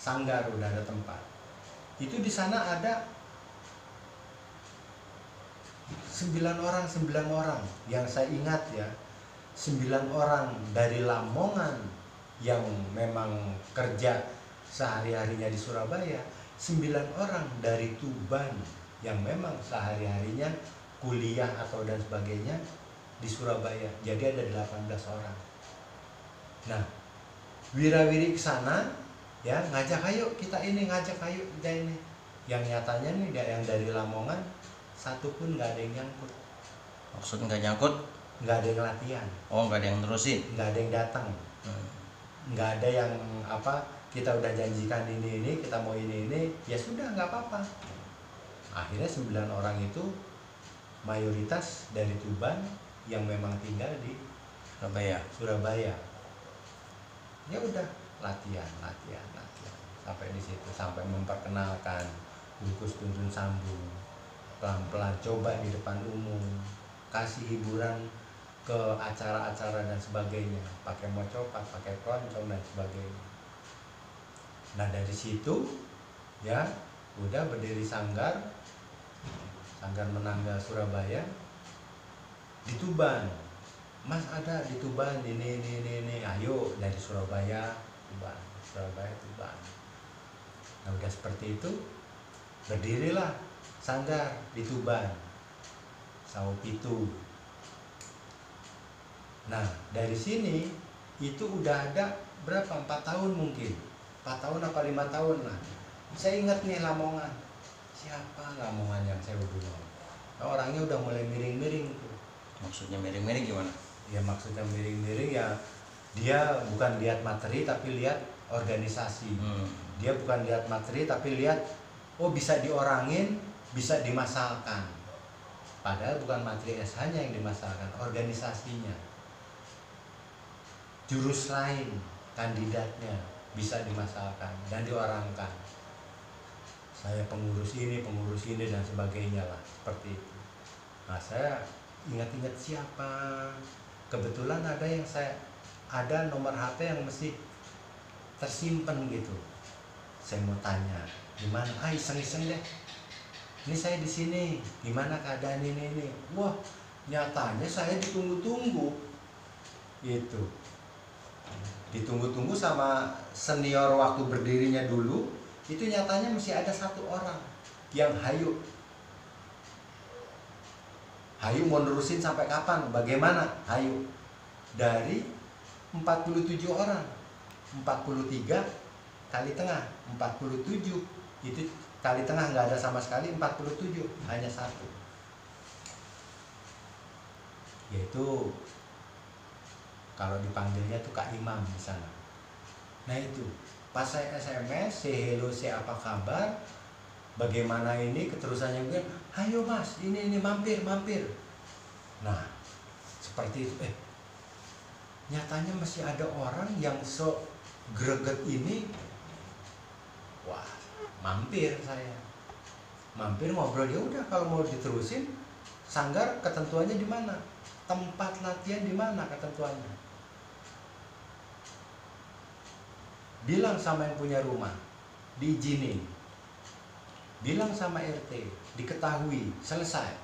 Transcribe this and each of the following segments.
sanggar, udah ada tempat. Itu di sana ada 9 orang yang saya ingat ya, 9 orang dari Lamongan yang memang kerja sehari-harinya di Surabaya, 9 orang dari Tuban yang memang sehari-harinya kuliah atau dan sebagainya di Surabaya. Jadi ada 18 orang. Nah, wirawiri ke sana ya, ngajak ayo kita ini. Yang nyatanya nih yang dari Lamongan satu pun nggak ada yang nyangkut. Maksudnya nggak nyangkut? Nggak ada yang latihan. Oh, nggak ada yang terusin? Nggak ada yang datang. Nggak ada yang apa, kita udah janjikan ini kita mau ini ya sudah, nggak apa-apa. Akhirnya 9 orang itu mayoritas dari Tuban yang memang tinggal di Surabaya. Ya udah, latihan sampai di situ, sampai memperkenalkan Lukus Tuntun Sambung, pelan-pelan coba di depan umum, kasih hiburan ke acara-acara dan sebagainya, pakai mocopat, pakai keroncong dan sebagainya. Nah dari situ ya udah berdiri sanggar Menangga Surabaya di Tuban. Mas ada di Tuban ini, ayo dari Surabaya Tuban. Nah udah seperti itu berdirilah sanggar di Tuban, Saupitu. Nah dari sini itu udah ada berapa, 4 tahun mungkin, 4 tahun apa 5 tahun lah. Saya ingat nih Lamongan, siapa Lamongan yang saya hubungi, orangnya udah mulai miring-miring tuh. Maksudnya miring-miring gimana? Ya maksudnya miring-miring ya, dia bukan lihat materi tapi lihat organisasi. Dia bukan lihat materi tapi lihat, oh bisa diorangin, bisa dimasalkan. Padahal bukan materi SH-nya yang dimasalkan, organisasinya. Jurus lain, kandidatnya bisa dimasalkan dan diorangkan. Saya pengurus ini dan sebagainya lah, seperti itu. Nah saya ingat-ingat siapa. Kebetulan ada nomor HP yang mesti tersimpan gitu. Saya mau tanya, gimana? Iseng-iseng deh. Ini saya di sini, gimana keadaan ini? Wah, nyatanya saya ditunggu-tunggu. Itu. Ditunggu-tunggu sama senior waktu berdirinya dulu, itu nyatanya masih ada 1 orang yang hayu mau nerusin sampai kapan, bagaimana, hayu. Dari 47 orang, 43 kali tengah, 47 itu kali tengah nggak ada sama sekali, 47 hanya 1, yaitu kalau dipanggilnya tuh Kak Imam di sana. Nah itu pas saya SMS, say hello, say apa kabar, bagaimana ini, keterusannya mungkin, ayo mas, ini mampir. Nah seperti itu. Nyatanya masih ada orang yang so greget ini. Wah, mampir saya, ngobrol. Ya udah, kalau mau diterusin sanggar ketentuannya di mana, tempat latihan di mana ketentuannya. Bilang sama yang punya rumah, diizinin. Bilang sama RT, diketahui, selesai.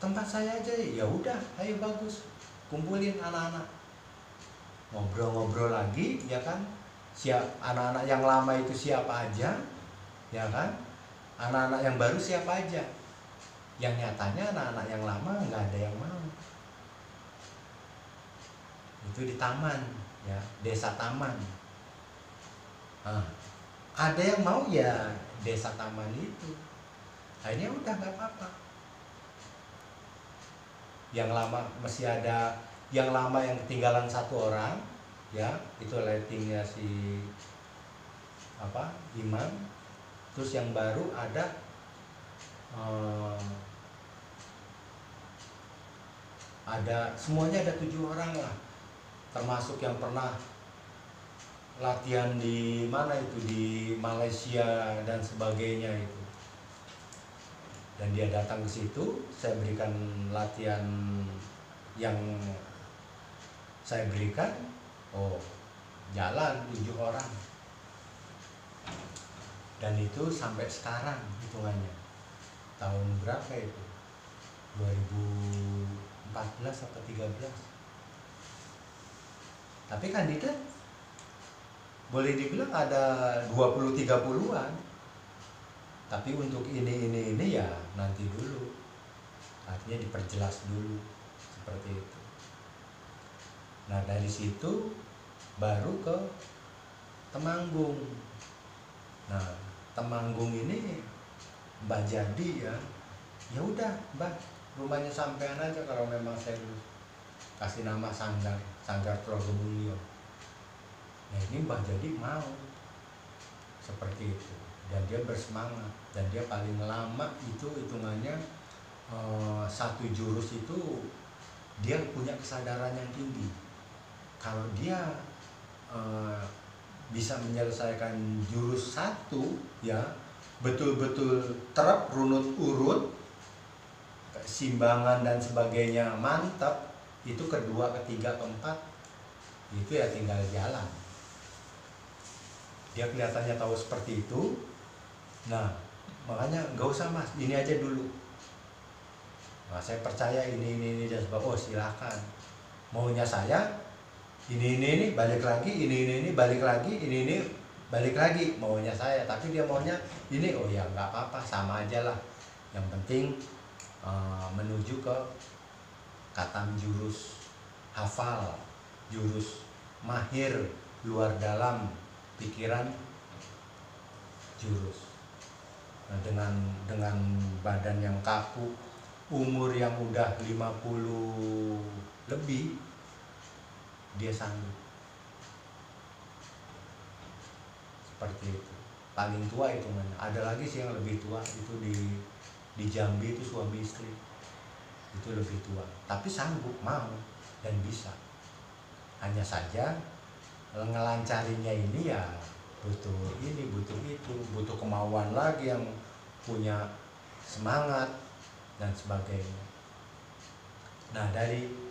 Tempat saya aja, ya udah, ayo bagus, kumpulin anak-anak, ngobrol-ngobrol lagi, ya kan? Anak-anak yang lama itu siapa aja, ya kan? Anak-anak yang baru siapa aja? Yang nyatanya anak-anak yang lama nggak ada yang mau. Itu di taman, ya, desa taman. Ada yang mau ya desa taman itu. Akhirnya udah nggak apa-apa. Yang lama masih ada, yang lama yang ketinggalan 1 orang, ya itu lightingnya si Imam. Terus yang baru ada semuanya ada 7 orang lah, termasuk yang pernah latihan di mana itu, di Malaysia dan sebagainya itu. Dan dia datang ke situ, saya berikan latihan yang saya berikan, jalan 7 orang. Dan itu sampai sekarang hitungannya. Tahun berapa itu? 2014 atau 13. Tapi kandidat boleh dibilang ada 20-30-an. Tapi untuk ini ya nanti dulu. Artinya diperjelas dulu seperti itu. Nah, dari situ baru ke Temanggung. Nah, Temanggung ini Mbak jadi ya udah Mbak, rumahnya sampean aja kalau memang saya kasih nama Sanggar Trogomulyo. Nah, ini Mbak jadi mau seperti itu, dan dia bersemangat, dan dia paling lama itu hitungannya satu jurus itu dia punya kesadaran yang tinggi. Kalau dia bisa menyelesaikan jurus satu ya betul-betul terap runut urut, simbangan dan sebagainya mantap, itu kedua, ketiga, keempat itu ya tinggal jalan. Dia kelihatannya tahu seperti itu. Nah, makanya nggak usah Mas, ini aja dulu. Nah, saya percaya ini dan sebab, oh silakan. Maunya saya ini balik lagi, ini balik lagi, ini balik lagi, maunya saya. Tapi dia maunya ini, oh ya nggak apa-apa, sama aja lah. Yang penting menuju ke katam jurus, hafal jurus, mahir luar dalam pikiran jurus. Nah, dengan badan yang kaku, umur yang udah 50 lebih, dia sanggup seperti itu. Paling tua itu mana? Ada lagi sih yang lebih tua, itu di Jambi itu suami istri, itu lebih tua, tapi sanggup, mau dan bisa. Hanya saja ngelancarinya ini ya butuh ini, butuh itu, butuh kemauan lagi, yang punya semangat dan sebagainya. Nah, dari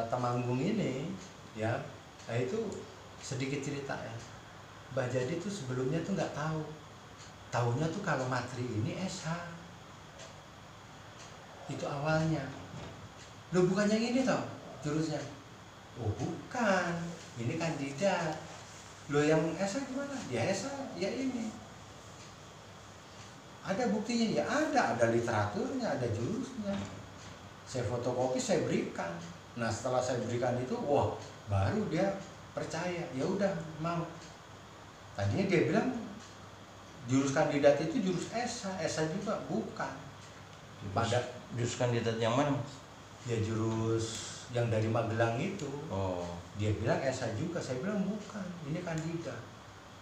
Temanggung ini ya, nah itu sedikit cerita ya. Mbak Jadi tuh sebelumnya tuh nggak tahu, tahunya tuh kalau matri ini SH itu awalnya. Loh, bukannya ini toh jurusnya? Oh bukan, ini kandidat. Loh, yang SH gimana? Ya SH, ya ini. Ada buktinya? Ya ada literaturnya, ada jurusnya. Saya fotokopi, saya berikan. Nah, setelah saya berikan itu, wah, baru dia percaya. Ya udah, mau. Tadinya dia bilang jurus kandidat itu jurus SH juga bukan. Pada jurus kandidat yang mana Mas? Ya jurus yang dari Magelang itu. Oh, Dia bilang SH juga, saya bilang bukan, ini kandidat.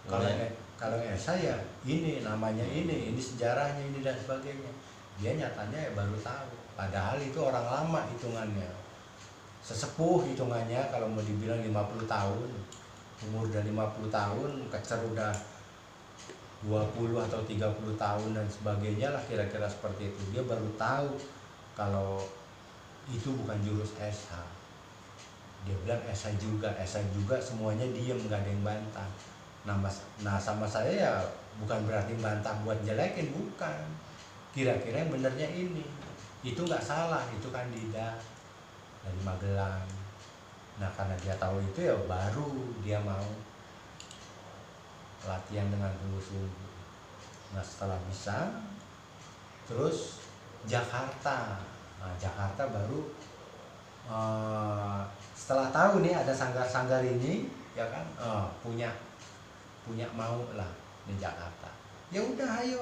ya. Kalau SH ya ini namanya, ini sejarahnya ini dan sebagainya. Dia nyatanya ya baru tahu. Padahal itu orang lama hitungannya, sesepuh hitungannya. Kalau mau dibilang 50 tahun, umur udah 50 tahun, kecer udah 20 atau 30 tahun dan sebagainya lah, kira-kira seperti itu. Dia baru tahu kalau itu bukan jurus SH. Dia bilang SH juga, semuanya diem, nggak ada yang bantah. Nah, sama saya ya bukan berarti bantah buat jelekin, bukan. Kira-kira yang benernya ini, itu nggak salah, itu kandidat dari Magelang. Nah, karena dia tahu itu ya baru dia mau latihan dengan sungguh-sungguh. Nah, setelah bisa, terus Jakarta. Nah, Jakarta baru setelah tahu nih ada sanggar-sanggar ini, ya kan, punya mau lah di Jakarta. Ya udah, ayo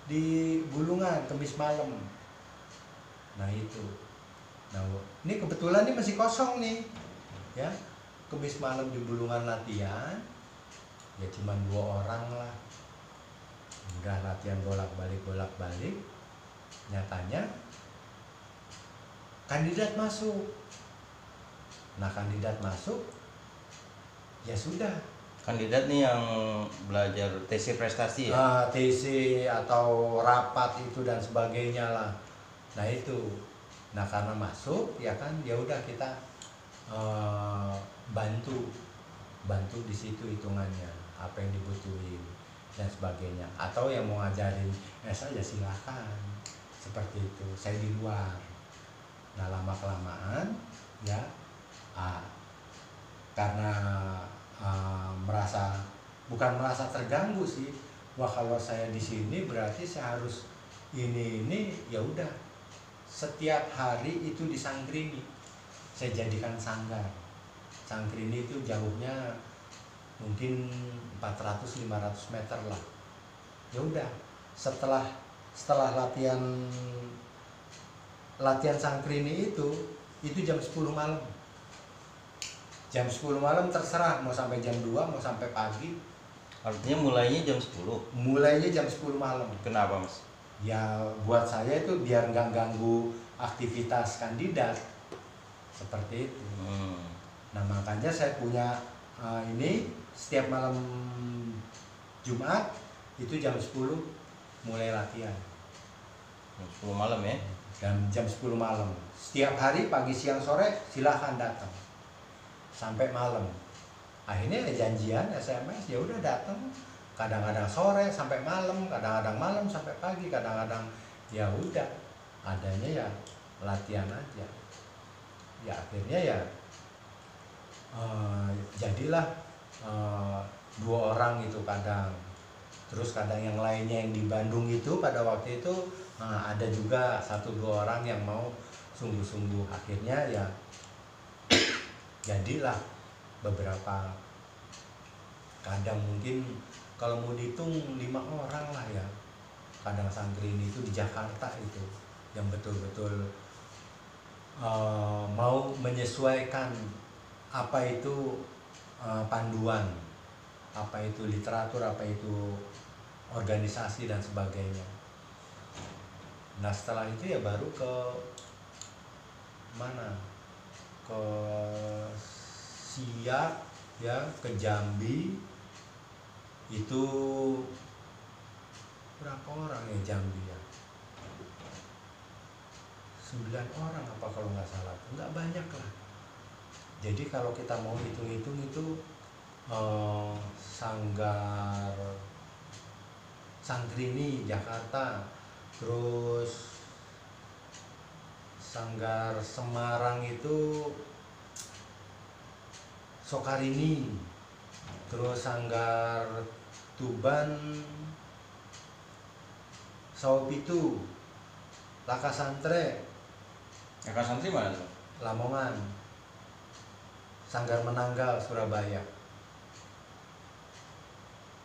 di Bulungan Kemis malam. Nah itu, nah ini kebetulan ini masih kosong nih, ya. Kemis malam di Bulungan latihan, ya cuma 2 orang lah. Udah latihan bolak-balik. Nyatanya kandidat masuk. Nah, kandidat masuk, ya sudah. Kandidat nih yang belajar TC prestasi ya? TC atau rapat itu dan sebagainya lah. Nah itu, nah karena masuk ya kan, ya udah kita bantu di situ hitungannya apa yang dibutuhin. dan sebagainya. Atau yang mau ngajarin saja silakan, seperti itu. Saya di luar. Nah lama kelamaan ya karena bukan merasa terganggu sih. Wah kalau saya di sini berarti saya harus ini ya udah. Setiap hari itu disangkrini. Saya jadikan sanggar. Sangkrini itu jauhnya mungkin 400-500 meter lah. Ya udah, setelah latihan sangkrini itu jam 10 malam. Jam 10 malam terserah mau sampai jam 2, mau sampai pagi. Artinya mulainya jam 10. Mulainya jam 10 malam. Kenapa, Mas? Ya buat saya itu biar nggak ganggu aktivitas kandidat. Seperti itu. Nah makanya saya punya ini setiap malam Jumat itu jam 10 mulai latihan. Jam 10 malam ya? Dan jam 10 malam. Setiap hari pagi, siang, sore silahkan datang. Sampai malam. Akhirnya ya janjian SMS, ya udah datang. Kadang-kadang sore sampai malam, kadang-kadang malam sampai pagi, kadang-kadang ya udah adanya ya latihan aja. Ya akhirnya ya jadilah 2 orang itu kadang. Terus kadang yang lainnya yang di Bandung itu pada waktu itu ada juga 1-2 orang yang mau sungguh-sungguh. Akhirnya ya jadilah beberapa, kadang mungkin kalau mau dihitung 5 orang lah ya. Kadang sangkrini itu di Jakarta itu yang betul-betul mau menyesuaikan apa itu panduan, apa itu literatur, apa itu organisasi dan sebagainya. Nah setelah itu ya baru ke mana, ke Siak ya, ke Jambi. Itu berapa orang ya Jambi ya, 9 orang apa kalau nggak salah, nggak banyak lah. Jadi kalau kita mau hitung-hitung itu sanggar sangkrini Jakarta, terus sanggar Semarang itu Sokarini, terus sanggar Tuban Sawopitu, Lakasantre Kakak santri mana tuh? Lamongan, sanggar Menanggal Surabaya.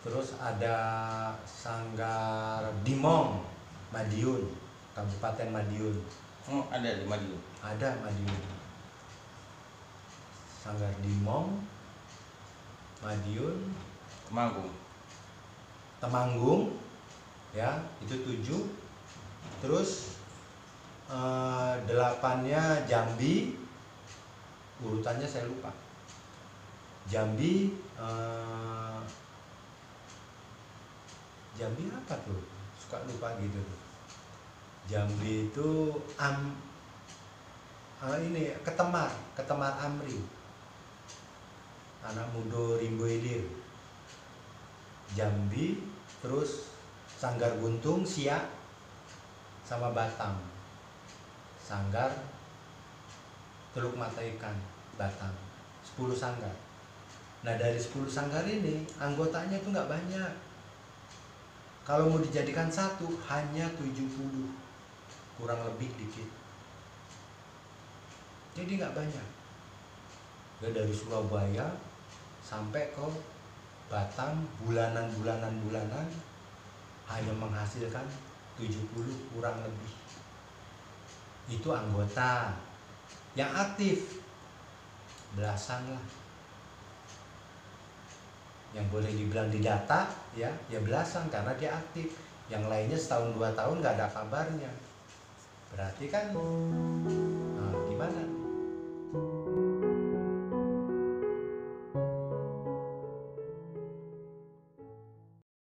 Terus ada sanggar Dimong Madiun, Kabupaten Madiun. Ada di Madiun. Ada Madiun. Sanggar Dimong Madiun, Temanggung ya, itu 7. Terus 8-nya Jambi, urutannya saya lupa. Jambi Jambi apa tuh? Suka lupa gitu tuh. Jambi itu ini Ketemar Amri. Anak muda Rimbo Ilir. Jambi, terus Sanggar Guntung, Siak, sama Batam. Sanggar Teluk Mata Ikan, Batam. 10 sanggar. Nah dari 10 sanggar ini anggotanya tuh nggak banyak. Kalau mau dijadikan satu hanya 70, kurang lebih dikit. Jadi nggak banyak. Ya, dari Surabaya sampai ke Batam bulanan hanya menghasilkan 70 kurang lebih. Itu anggota. Yang aktif belasan lah. Yang boleh dibilang didata ya belasan karena dia aktif. Yang lainnya setahun 2 tahun nggak ada kabarnya. Berarti kan gimana?